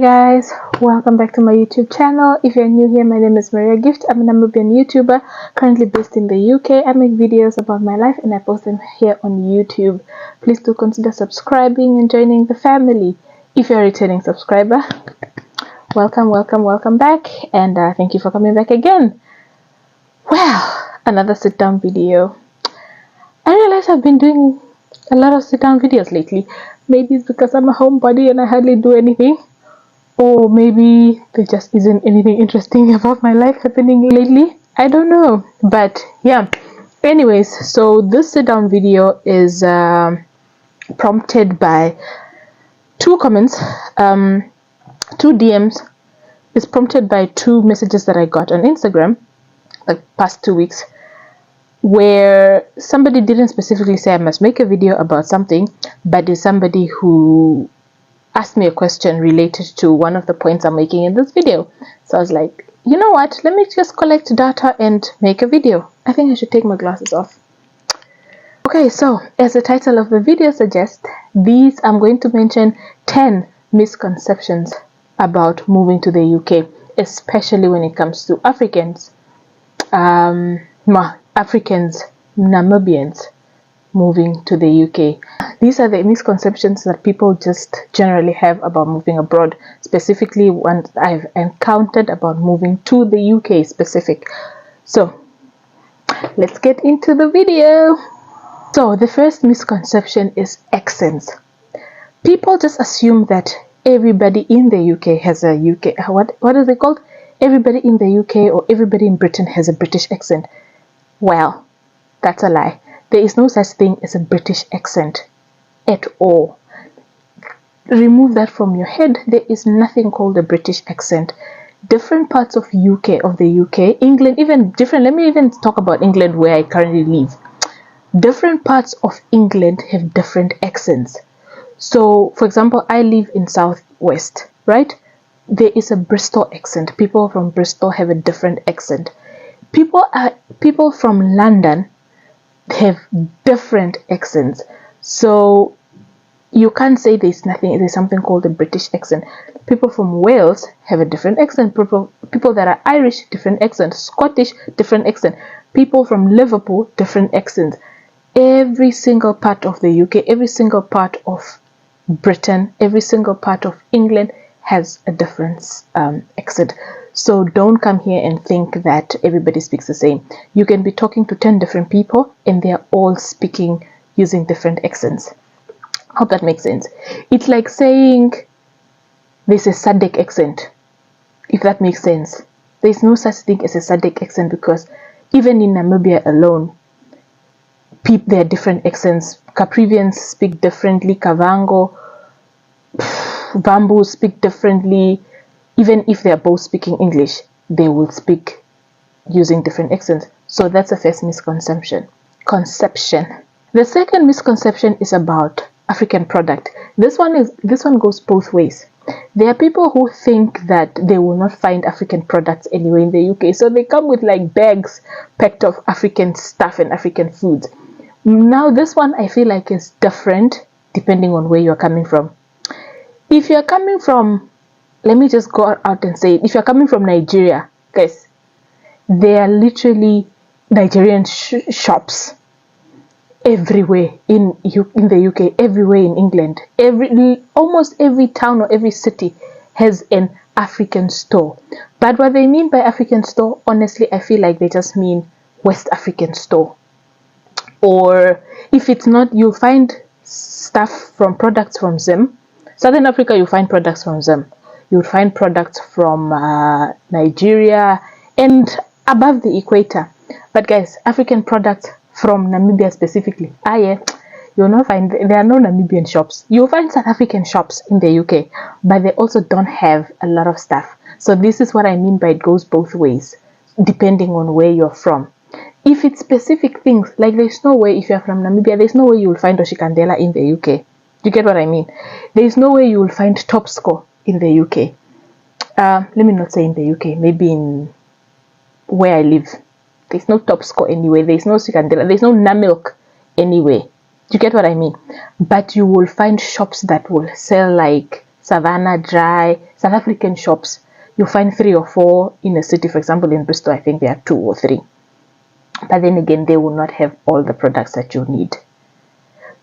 guys, welcome back to my YouTube channel. If you're new here, my name is Maria Gift. I'm a Namibian YouTuber currently based in the UK. I make videos about my life and I post them here on YouTube. Please do consider subscribing and joining the family. If you're a returning subscriber, welcome back, and thank you for coming back again. Well, another sit down video. I realize I've been doing a lot of sit down videos lately. Maybe it's because I'm a homebody and I hardly do anything. Or maybe there just isn't anything interesting about my life happening lately. I don't know. But yeah. Anyways, so this sit down video is prompted by two comments, two DMs. It's prompted by two messages that I got on Instagram the past 2 weeks, where somebody didn't specifically say I must make a video about something, but is somebody who asked me a question related to one of the points I'm making in this video. So I was like, you know what, let me just collect data and make a video. I think I should take my glasses off. Okay, so as the title of the video suggests, I'm going to mention 10 misconceptions about moving to the UK, especially when it comes to Africans, Namibians moving to the UK. These are the misconceptions that people just generally have about moving abroad, specifically ones I've encountered about moving to the UK specific. So let's get into the video. So the first misconception is accents. People just assume that everybody in the UK has a UK, what is it called? Everybody in the UK or everybody in Britain has a British accent. Well, that's a lie. There is no such thing as a British accent at all. Remove that from your head. There is nothing called a British accent. Different parts of the UK, England, even different. Let me even talk about England, where I currently live. Different parts of England have different accents. So, for example, I live in Southwest, right? There is a Bristol accent. People from Bristol have a different accent. People from London have different accents. So you can't say there's something called a British accent. People from Wales have a different accent. People that are Irish, different accent. Scottish, different accent. People from Liverpool, different accents. Every single part of the UK, every single part of Britain, every single part of England has a different accent. So don't come here and think that everybody speaks the same. You can be talking to 10 different people and they're all speaking using different accents. Hope that makes sense. It's like saying there's a Sadek accent, if that makes sense. There's no such thing as a Sadek accent, because even in Namibia alone, there are different accents. Caprivians speak differently. Kavango, Bamboo speak differently. Even if they are both speaking English, they will speak using different accents. So that's the first misconception. The second misconception is about African product. This one goes both ways. There are people who think that they will not find African products anywhere in the UK, so they come with like bags packed of African stuff and African foods. Now this one I feel like is different depending on where you're coming from. If you're coming from, let me just go out and say it. If you're coming from Nigeria, guys, there are literally Nigerian shops everywhere in the UK, everywhere in England. Almost every town or every city has an African store. But what they mean by African store, honestly, I feel like they just mean West African store. Or if it's not, you'll find products from Zim. Southern Africa, you'll find products from Zim. You'll find products from Nigeria and above the equator. But guys, African products from Namibia specifically, you'll not find, there are no Namibian shops. You'll find South African shops in the UK, but they also don't have a lot of stuff. So this is what I mean by it goes both ways, depending on where you're from. If it's specific things, like there's no way, if you're from Namibia, there's no way you'll find Oshikandela in the UK. You get what I mean? There's no way you'll find Top Score in the UK. Let me not say in the UK, maybe in where I live. There's no Top Score anywhere. There's no Sikandela. There's no Namilk anywhere. You get what I mean? But you will find shops that will sell like Savannah Dry, South African shops. You find 3 or 4 in a city. For example, in Bristol, I think there are 2 or 3. But then again, they will not have all the products that you need.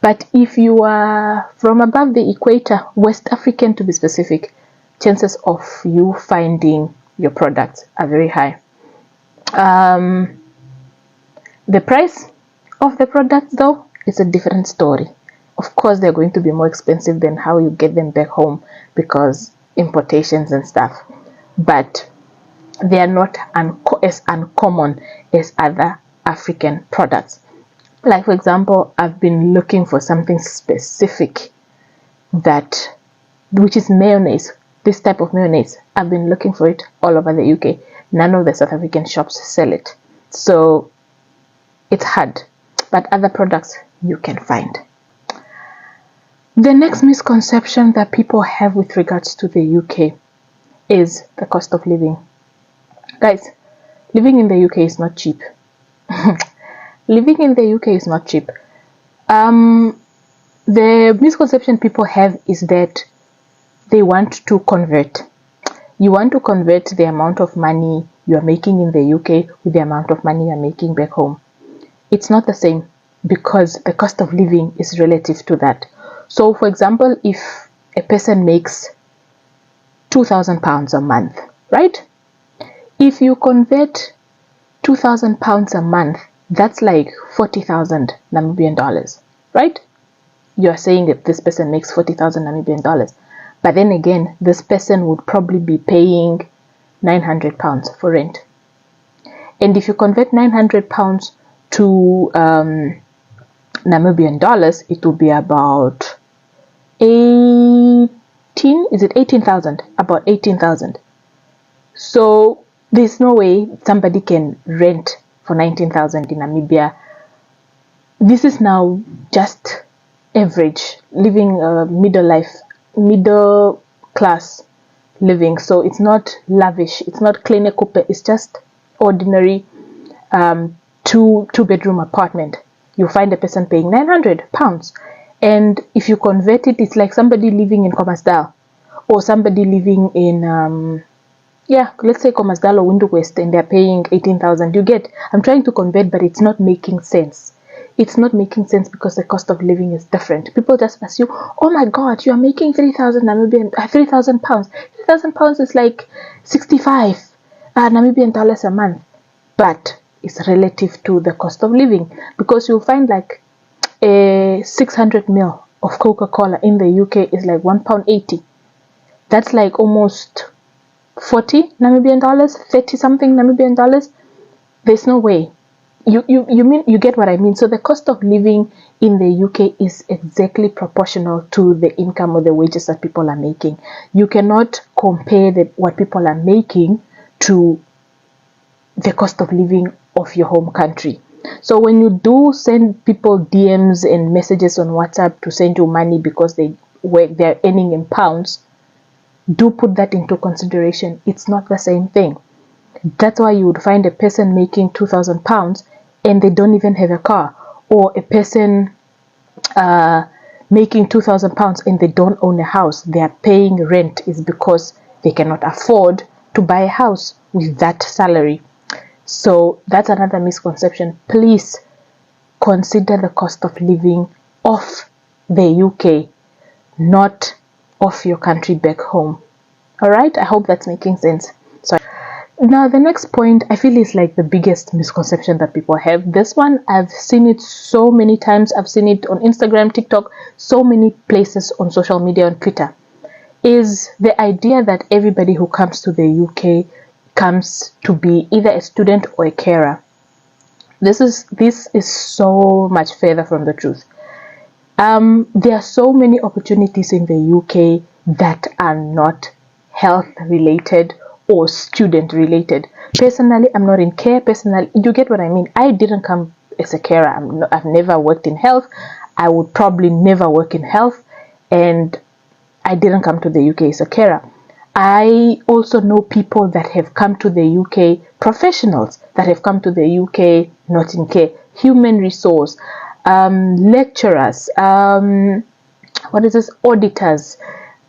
But if you are from above the equator, West African to be specific, chances of you finding your products are very high. The price of the products, though, is a different story. Of course, they're going to be more expensive than how you get them back home because importations and stuff. But they are not as uncommon as other African products. Like, for example, I've been looking for something specific which is mayonnaise. This type of mayonnaise, I've been looking for it all over the UK. None of the South African shops sell it. So it's hard. But other products you can find. The next misconception that people have with regards to the UK is the cost of living. Guys, living in the UK is not cheap. Living in the UK is not cheap. The misconception people have is that they want to convert. You want to convert the amount of money you are making in the UK with the amount of money you are making back home. It's not the same because the cost of living is relative to that. So, for example, if a person makes £2,000 a month, right? If you convert £2,000 a month, that's like 40,000 Namibian dollars, right? You are saying that this person makes 40,000 Namibian dollars. But then again, this person would probably be paying £900 for rent. And if you convert £900 to Namibian dollars, it will be about 18,000? About 18,000. So there's no way somebody can rent for 19,000 in Namibia. This is now just average living, middle class living. So it's not lavish, it's not kleine coupe, it's just ordinary two-bedroom apartment. You find a person paying £900, and if you convert it, it's like somebody living in Khomasdal or somebody living in let's say Khomasdal or Window West, and they're paying 18,000. You get, I'm trying to convert, but it's not making sense. It's not making sense because the cost of living is different. People just assume, oh my God, you are making 3,000 Namibian, 3,000 pounds. 3,000 pounds is like 65 Namibian dollars a month. But it's relative to the cost of living, because you'll find like a 600 ml of Coca-Cola in the UK is like £1.80. That's like almost 40 Namibian dollars, 30 something Namibian dollars. There's no way. You get what I mean? So the cost of living in the UK is exactly proportional to the income or the wages that people are making. You cannot compare what people are making to the cost of living of your home country. So when you do send people DMs and messages on WhatsApp to send you money because they're earning in pounds, do put that into consideration. It's not the same thing. That's why you would find a person making £2,000 and they don't even have a car, or a person making £2,000 and they don't own a house. They are paying rent is because they cannot afford to buy a house with that salary. So that's another misconception. Please consider the cost of living of the UK, not of your country back home. All right, I hope that's making sense. So now the next point I feel is like the biggest misconception that people have. This one, I've seen it so many times. I've seen it on Instagram, TikTok, so many places on social media, on Twitter, is the idea that everybody who comes to the UK comes to be either a student or a carer. This is so much further from the truth. There are so many opportunities in the UK that are not health related or student related. Personally, I'm not in care. Personally, you get what I mean? I didn't come as a carer. I've never worked in health. I would probably never work in health, and I didn't come to the UK as a carer. I also know people that have come to the UK, professionals that have come to the UK not in care, human resource, lecturers, auditors,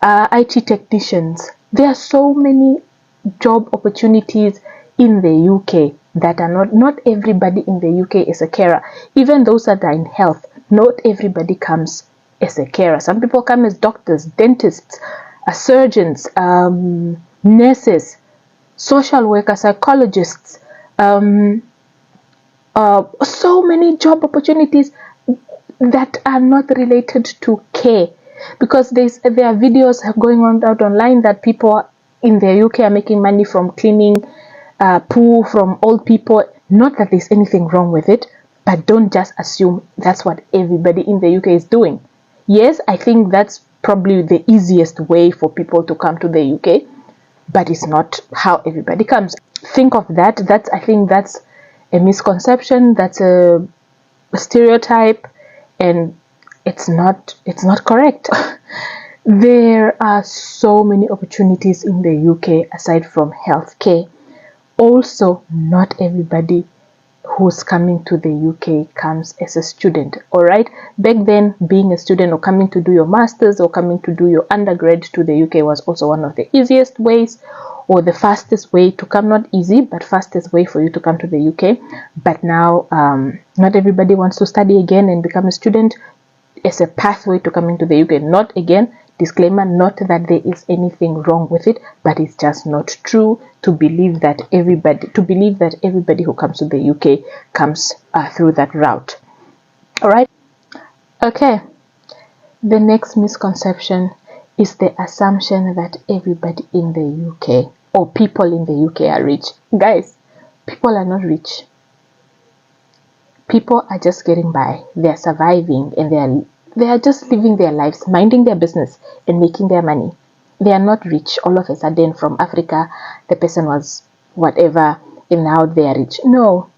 IT technicians. There are so many job opportunities in the UK that are not everybody in the UK is a carer. Even those that are in health, not everybody comes as a carer. Some people come as doctors, dentists, surgeons, nurses, social workers, psychologists, so many job opportunities that are not related to care, because there are videos going on out online that people in the UK are making money from cleaning poo from old people. Not that there's anything wrong with it, but don't just assume that's what everybody in the UK is doing. Yes, I think that's probably the easiest way for people to come to the UK, but it's not how everybody comes. Think of that. I think that's a misconception, that's a stereotype, and it's not correct. There are so many opportunities in the UK aside from healthcare. Also, not everybody who's coming to the UK comes as a student. All right, back then, being a student or coming to do your masters or coming to do your undergrad to the UK was also one of the easiest ways, or the fastest way to come. Not easy, but fastest way for you to come to the UK. But now not everybody wants to study again and become a student as a pathway to coming to the UK. Not, again, disclaimer, not that there is anything wrong with it, but it's just not true to believe that everybody who comes to the UK comes through that route. All right. Okay. The next misconception is the assumption that everybody in the UK or people in the UK are rich. Guys, people are not rich. People are just getting by. They are surviving, and they are just living their lives, minding their business and making their money. They are not rich. All of a sudden, from Africa, the person was whatever, and now they are rich. No.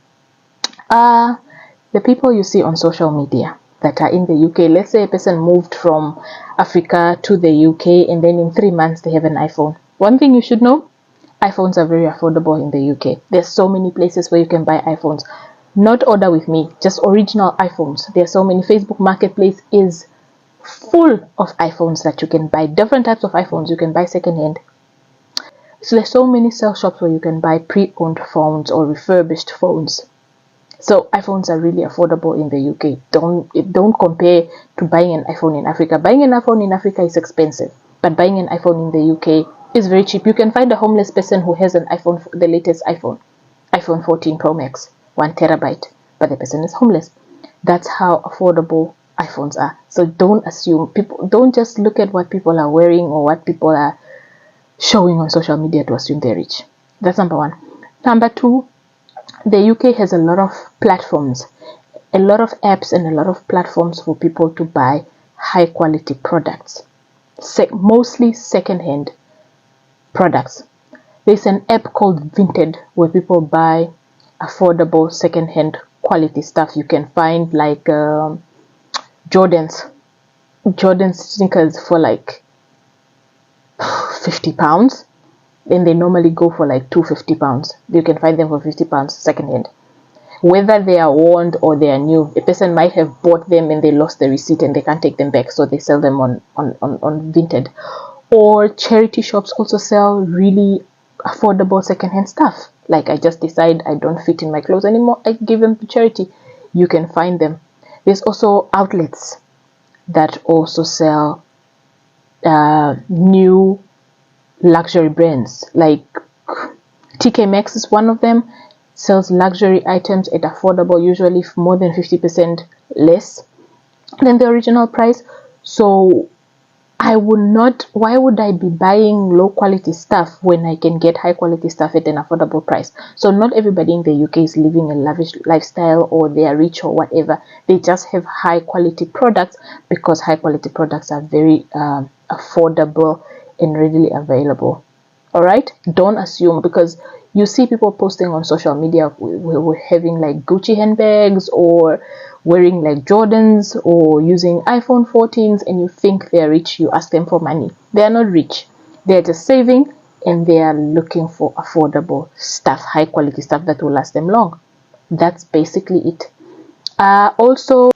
The people you see on social media that are in the UK, let's say a person moved from Africa to the UK, and then in 3 months they have an iPhone. One thing you should know, iPhones are very affordable in the UK. There's so many places where you can buy iPhones. Not order with me, just original iPhones. There's so many. Facebook Marketplace is full of iPhones that you can buy. Different types of iPhones you can buy secondhand. So there's so many sell shops where you can buy pre-owned phones or refurbished phones. So iPhones are really affordable in the UK. Don't compare to buying an iPhone in Africa. Buying an iPhone in Africa is expensive, but buying an iPhone in the UK is very cheap. You can find a homeless person who has an iPhone, the latest iPhone 14 Pro Max, 1 terabyte, but the person is homeless. That's how affordable iPhones are. So don't assume, don't just look at what people are wearing or what people are showing on social media to assume they're rich. That's number one. Number two, the UK has a lot of platforms, a lot of apps, and a lot of platforms for people to buy high quality products, mostly secondhand products. There's an app called Vinted where people buy affordable secondhand quality stuff. You can find like Jordan's sneakers for like £50, and they normally go for like £250. You can find them for £50 secondhand. Whether they are worn or they are new, a person might have bought them and they lost the receipt and they can't take them back, so they sell them on Vinted. Or charity shops also sell really affordable secondhand stuff. Like, I just decide I don't fit in my clothes anymore, I give them to charity. You can find them. There's also outlets that also sell new luxury brands. Like TK Maxx is one of them. Sells luxury items at affordable, usually more than 50% less than the original price. So why would I be buying low quality stuff when I can get high quality stuff at an affordable price? So not everybody in the UK is living a lavish lifestyle, or they are rich or whatever. They just have high quality products because high quality products are very affordable and readily available. All right, don't assume, because you see people posting on social media we're having like Gucci handbags or wearing like Jordans or using iPhone 14s, and you think they're rich. You ask them for money. They are not rich. They're just saving, and they are looking for affordable stuff, high quality stuff that will last them long. That's basically it. Also,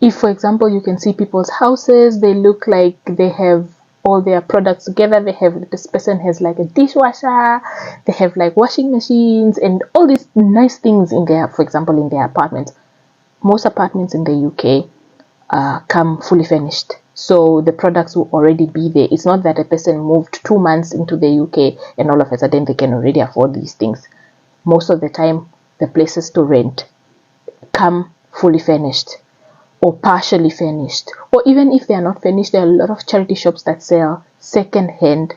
if for example you can see people's houses, they look like they have all their products together. They have, this person has like a dishwasher, they have like washing machines and all these nice things in their, for example, in their apartments. Most apartments in the UK come fully furnished, so the products will already be there. It's not that a person moved 2 months into the UK and all of a sudden they can already afford these things. Most of the time the places to rent come fully furnished or partially furnished, or even if they are not furnished, there are a lot of charity shops that sell second-hand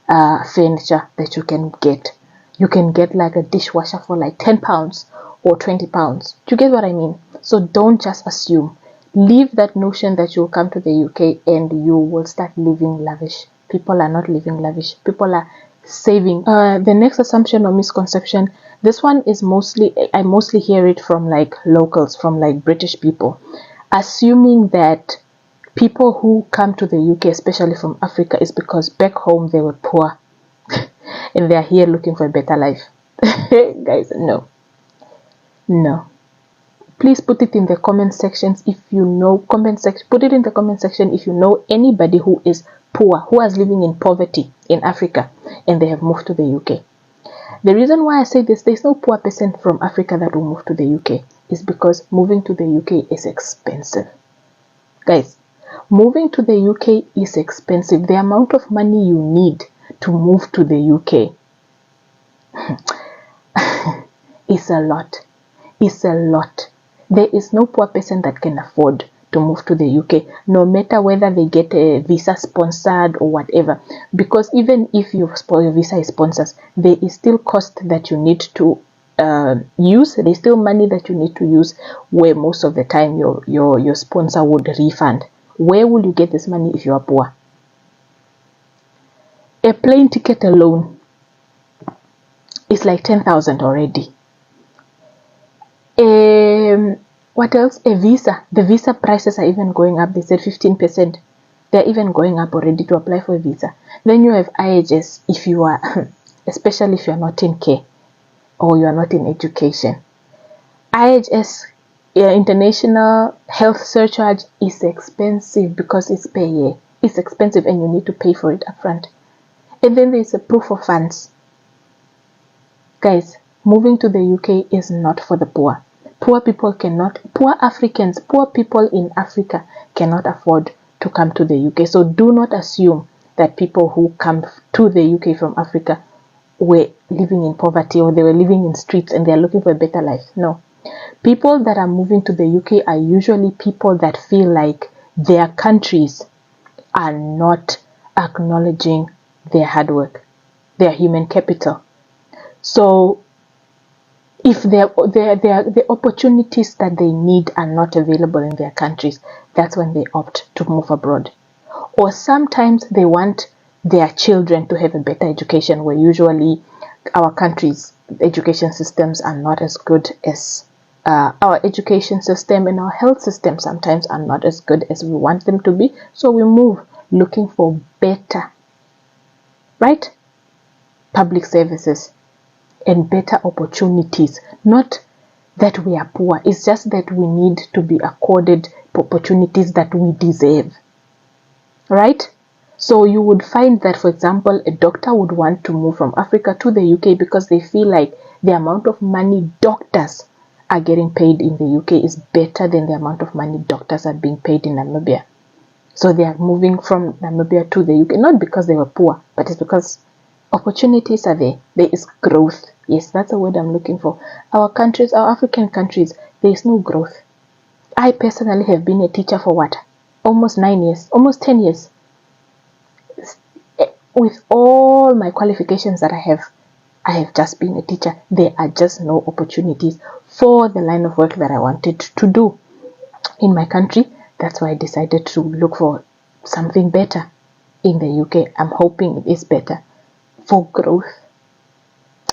furniture that you can get. You can get like a dishwasher for like £10 or £20. Do you get what I mean? So don't just assume. Leave that notion that you'll come to the UK and you will start living lavish. People are not living lavish. People are saving. The next assumption or misconception, this one is I mostly hear it from like locals, from like British people, assuming that people who come to the UK, especially from Africa, is because back home they were poor and they are here looking for a better life. Guys, no. Please put it in the comment sections if you know. Put it in the comment section if you know anybody who is poor, who is living in poverty in Africa and they have moved to the UK. The reason why I say this, there's no poor person from Africa that will move to the UK, is because moving to the UK is expensive. Guys, moving to the UK is expensive. The amount of money you need to move to the UK is a lot. It's a lot. There is no poor person that can afford to move to the UK, no matter whether they get a visa sponsored or whatever. Because even if your visa is sponsored, there is still cost that you need to use. There's still money that you need to use, where most of the time your sponsor would refund. Where will you get this money if you are poor? A plane ticket alone is like 10,000 already. What else? A visa. The visa prices are even going up. They said 15%. They're even going up already to apply for a visa. Then you have IHS if you are, especially if you are not in care or you are not in education. IHS, International Health Surcharge, is expensive because it's per year. It's expensive and you need to pay for it upfront. And then there's a proof of funds. Guys, moving to the UK is not for the poor. Poor people cannot, poor Africans, poor people in Africa cannot afford to come to the UK. So do not assume that people who come to the UK from Africa were living in poverty or they were living in streets and they're looking for a better life. No. People that are moving to the UK are usually people that feel like their countries are not acknowledging their hard work, their human capital. So if the opportunities that they need are not available in their countries, that's when they opt to move abroad. Or sometimes they want their children to have a better education, where usually our countries' education systems are not as good as our education system, and our health system sometimes are not as good as we want them to be. So we move looking for better, right? Public services and better opportunities. Not that we are poor, it's just that we need to be accorded opportunities that we deserve, right? So you would find that, for example, a doctor would want to move from Africa to the UK because they feel like the amount of money doctors are getting paid in the UK is better than the amount of money doctors are being paid in Namibia. So they are moving from Namibia to the UK, not because they were poor, but it's because opportunities are there. There is growth. Yes, that's the word I'm looking for. Our countries, our African countries, there is no growth. I personally have been a teacher for what? Almost 9 years, almost 10 years. With all my qualifications that I have just been a teacher. There are just no opportunities for the line of work that I wanted to do in my country. That's why I decided to look for something better in the UK. I'm hoping it is better for growth,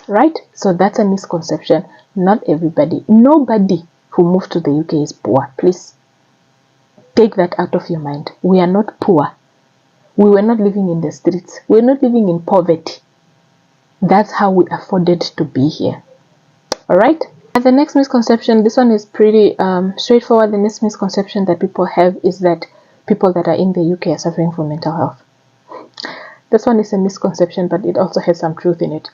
right? So that's a misconception. Not everybody, nobody who moved to the UK is poor. Please take that out of your mind. We are not poor. We were not living in the streets. We're not living in poverty. That's how we afforded to be here. All right. And the next misconception, this one is pretty straightforward. The next misconception that people have is that people that are in the UK are suffering from mental health. This one is a misconception, but it also has some truth in it.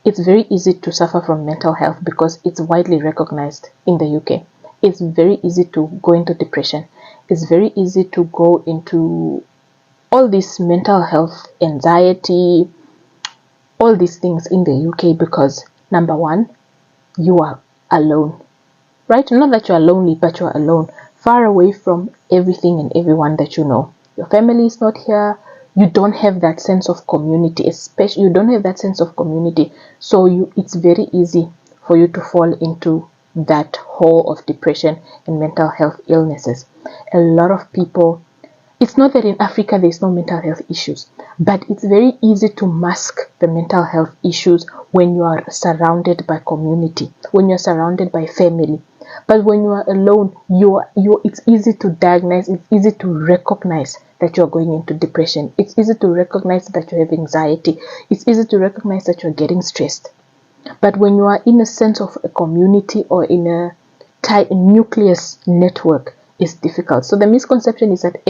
It's very easy to suffer from mental health because it's widely recognized in the UK. It's very easy to go into depression. It's very easy to go into all this mental health, anxiety, all these things in the UK because, number one, you are alone, right? Not that you are lonely, but you are alone, far away from everything and everyone that you know. Your family is not here. You don't have that sense of community, especially you don't have that sense of community. So it's very easy for you to fall into that hole of depression and mental health illnesses. A lot of people, it's not that in Africa there's no mental health issues, but it's very easy to mask the mental health issues when you are surrounded by community, when you're surrounded by family. But when you are alone, it's easy to diagnose, it's easy to recognize that you're going into depression. It's easy to recognize that you have anxiety. It's easy to recognize that you're getting stressed. But when you are in a sense of a community or in a tight nucleus network, it's difficult. So the misconception is that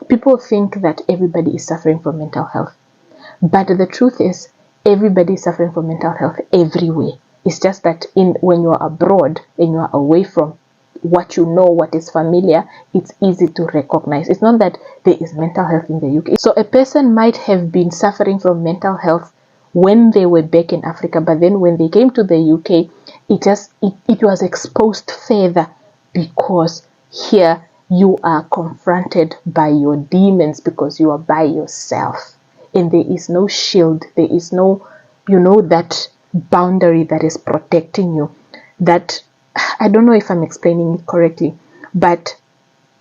people think that everybody is suffering from mental health. But the truth is, everybody is suffering from mental health everywhere. It's just that when you are abroad and you are away from what you know, what is familiar, it's easy to recognize. It's not that there is mental health in the UK. So a person might have been suffering from mental health when they were back in Africa, but then when they came to the UK, it was exposed further because here you are confronted by your demons because you are by yourself. And there is no shield. There is no, that boundary that is protecting you. That, I don't know if I'm explaining it correctly, but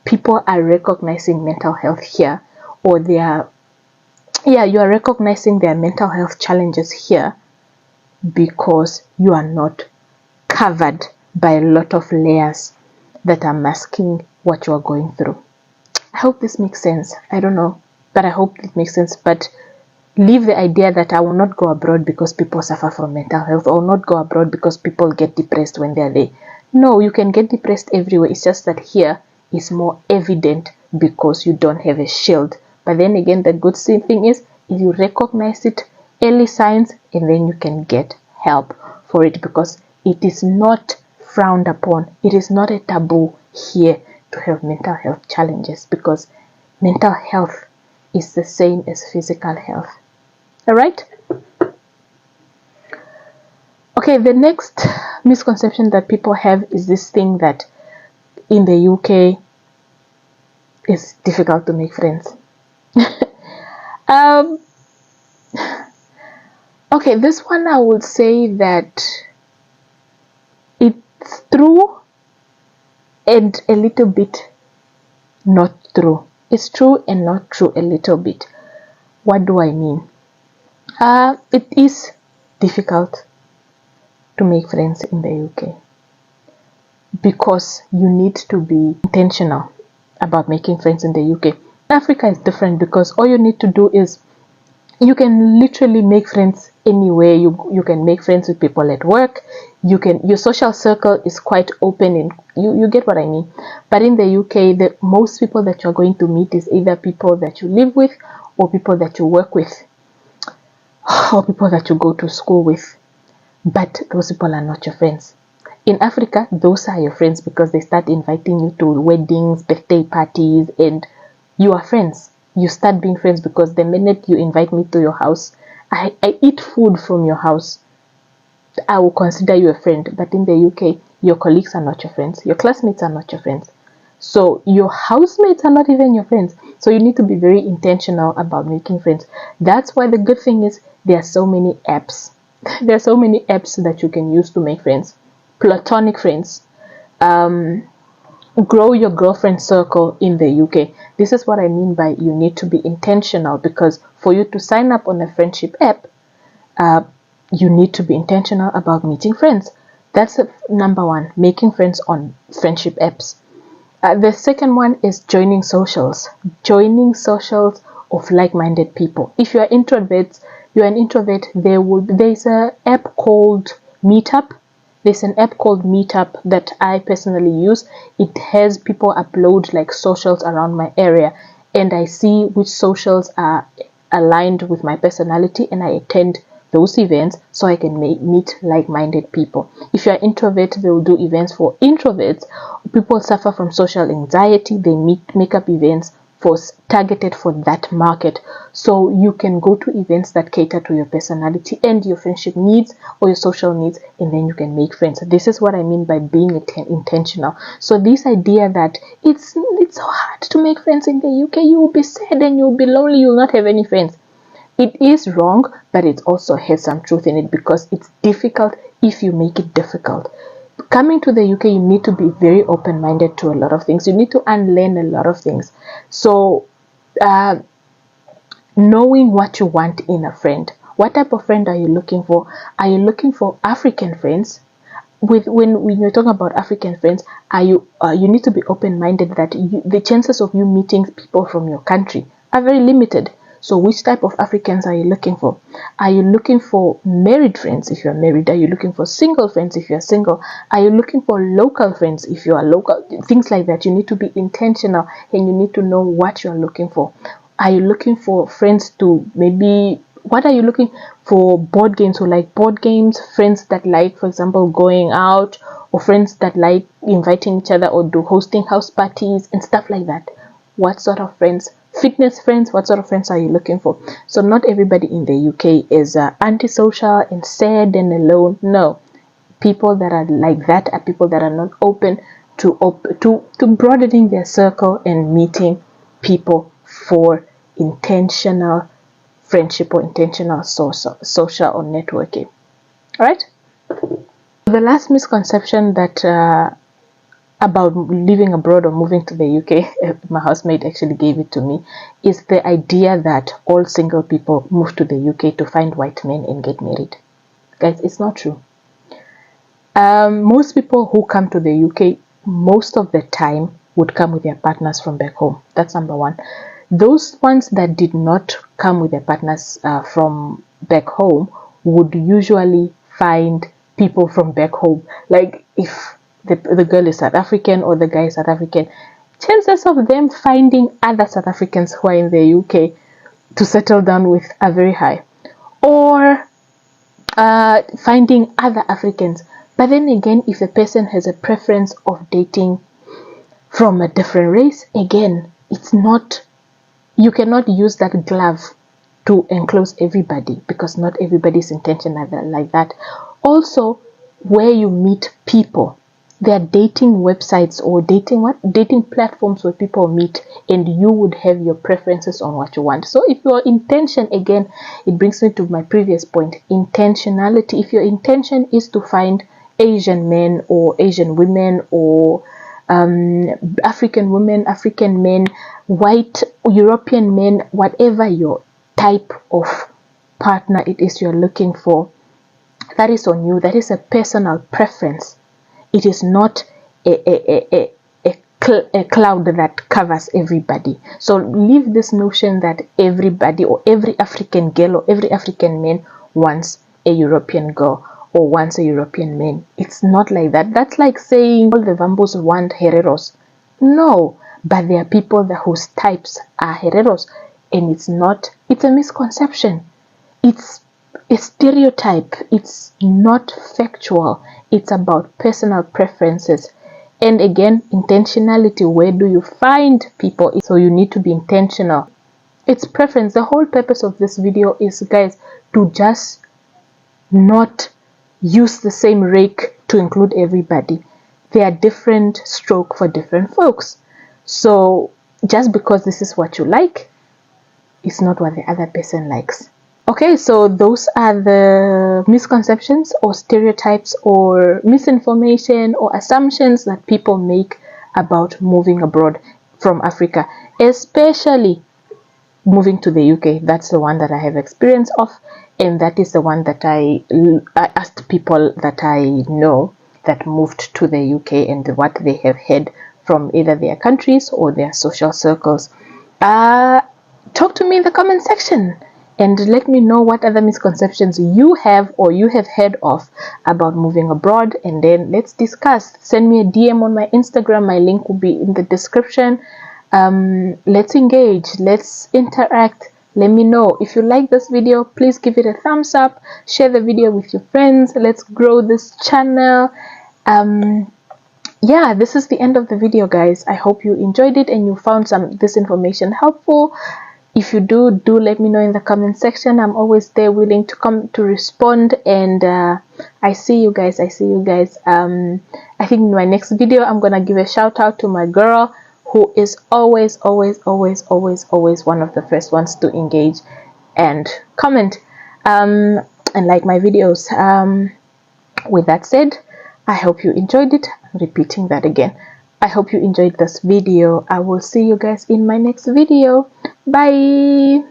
people are recognizing mental health here, or you are recognizing their mental health challenges here because you are not covered by a lot of layers that are masking what you are going through. I hope this makes sense. I don't know, but I hope it makes sense. But leave the idea that I will not go abroad because people suffer from mental health, or not go abroad because people get depressed when they're there. No, you can get depressed everywhere. It's just that here is more evident because you don't have a shield. But then again, the good thing is if you recognize it, early signs, and then you can get help for it because it is not frowned upon. It is not a taboo here to have mental health challenges because mental health is the same as physical health. All right? Okay, the next misconception that people have is this thing that in the UK it's difficult to make friends. Okay, this one I would say that it's true and a little bit not true. It's true and not true a little bit. What do I mean? It is difficult to make friends in the UK because you need to be intentional about making friends in the UK. Africa is different because all you need to do is you can literally make friends anywhere. You can make friends with people at work. Your social circle is quite open, and you get what I mean. But in the UK, the most people that you're going to meet is either people that you live with, or people that you work with, or people that you go to school with. But those people are not your friends. In Africa, those are your friends because they start inviting you to weddings, birthday parties, and you are friends. You start being friends because the minute you invite me to your house, I eat food from your house, I will consider you a friend. But in the UK, your colleagues are not your friends. Your classmates are not your friends. So your housemates are not even your friends. So you need to be very intentional about making friends. That's why the good thing is there are so many apps. There are so many apps that you can use to make friends. Platonic friends. Grow your girlfriend circle in the UK. This is what I mean by you need to be intentional, because for you to sign up on a friendship app, you need to be intentional about meeting friends. That's number one, making friends on friendship apps. The second one is joining socials. Joining socials of like-minded people. If you are you're an introvert, there's an app called Meetup. There's an app called Meetup that I personally use. It has people upload like socials around my area, and I see which socials are aligned with my personality, and I attend those events so I can meet like-minded people. If you're an introvert, they will do events for introverts. People suffer from social anxiety, they make up events targeted for that market. So you can go to events that cater to your personality and your friendship needs or your social needs, and then you can make friends. This is what I mean by being intentional. So this idea that it's so hard to make friends in the UK, you will be sad and you will be lonely, you will not have any friends. It is wrong, but it also has some truth in it, because it's difficult if you make it difficult. Coming to the UK, you need to be very open-minded to a lot of things. You need to unlearn a lot of things. So, knowing what you want in a friend. What type of friend are you looking for? Are you looking for African friends? When you're talking about African friends, you need to be open-minded that the chances of you meeting people from your country are very limited. So which type of Africans are you looking for? Are you looking for married friends if you're married? Are you looking for single friends if you're single? Are you looking for local friends if you are local? Things like that. You need to be intentional, and you need to know what you're looking for. Are you looking for friends to what are you looking for? Board games, or like board games, friends that like, for example, going out, or friends that like inviting each other or hosting house parties and stuff like that. What sort of friends? Fitness friends, what sort of friends are you looking for? So not everybody in the UK is antisocial and sad and alone. No, people that are like that are people that are not open to broadening their circle and meeting people for intentional friendship or intentional social or networking. All right. The last misconception that about living abroad or moving to the UK, my housemate actually gave it to me, is the idea that all single people move to the UK to find white men and get married. Guys, it's not true. Most people who come to the UK, most of the time, would come with their partners from back home. That's number one. Those ones that did not come with their partners from back home would usually find people from back home. Like if the girl is South African or the guy is South African, chances of them finding other South Africans who are in the UK to settle down with are very high. Or finding other Africans. But then again, if the person has a preference of dating from a different race, again, you cannot use that glove to enclose everybody, because not everybody's intention are like that. Also, where you meet people, there are dating websites or dating platforms where people meet, and you would have your preferences on what you want. So if your intention, again, it brings me to my previous point, intentionality. If your intention is to find Asian men or Asian women, or African women, African men, white European men, whatever your type of partner it is you're looking for, that is on you. That is a personal preference. It is not a cloud that covers everybody. So leave this notion that everybody or every African girl or every African man wants a European girl or wants a European man. It's not like that. That's like saying all the Vambos want Hereros. No, but there are people whose types are Hereros, and it's a misconception. It's a stereotype. It's not factual. It's about personal preferences. And again, intentionality. Where do you find people? So you need to be intentional. It's preference. The whole purpose of this video is, guys, to just not use the same rake to include everybody. There are different stroke for different folks. So just because this is what you like, it's not what the other person likes. Okay, so those are the misconceptions or stereotypes or misinformation or assumptions that people make about moving abroad from Africa, especially moving to the UK. That's the one that I have experience of, and that is the one that I asked people that I know that moved to the UK and what they have heard from either their countries or their social circles. Talk to me in the comment section and let me know what other misconceptions you have or you have heard of about moving abroad, and then let's discuss. Send me a DM on my Instagram. My link will be in the description. Let's engage, let's interact, Let me know. If you like this video, please give it a thumbs up, share the video with your friends. Let's grow this channel. Yeah, this is the end of the video, guys. I hope you enjoyed it and you found this information helpful. If you do let me know in the comment section. I'm always there, willing to come to respond. And I see you guys. I think in my next video I'm gonna give a shout out to my girl, who is always one of the first ones to engage and comment and like my videos. With that said, I hope you enjoyed it. I'm repeating that again. I hope you enjoyed this video. I will see you guys in my next video. Bye.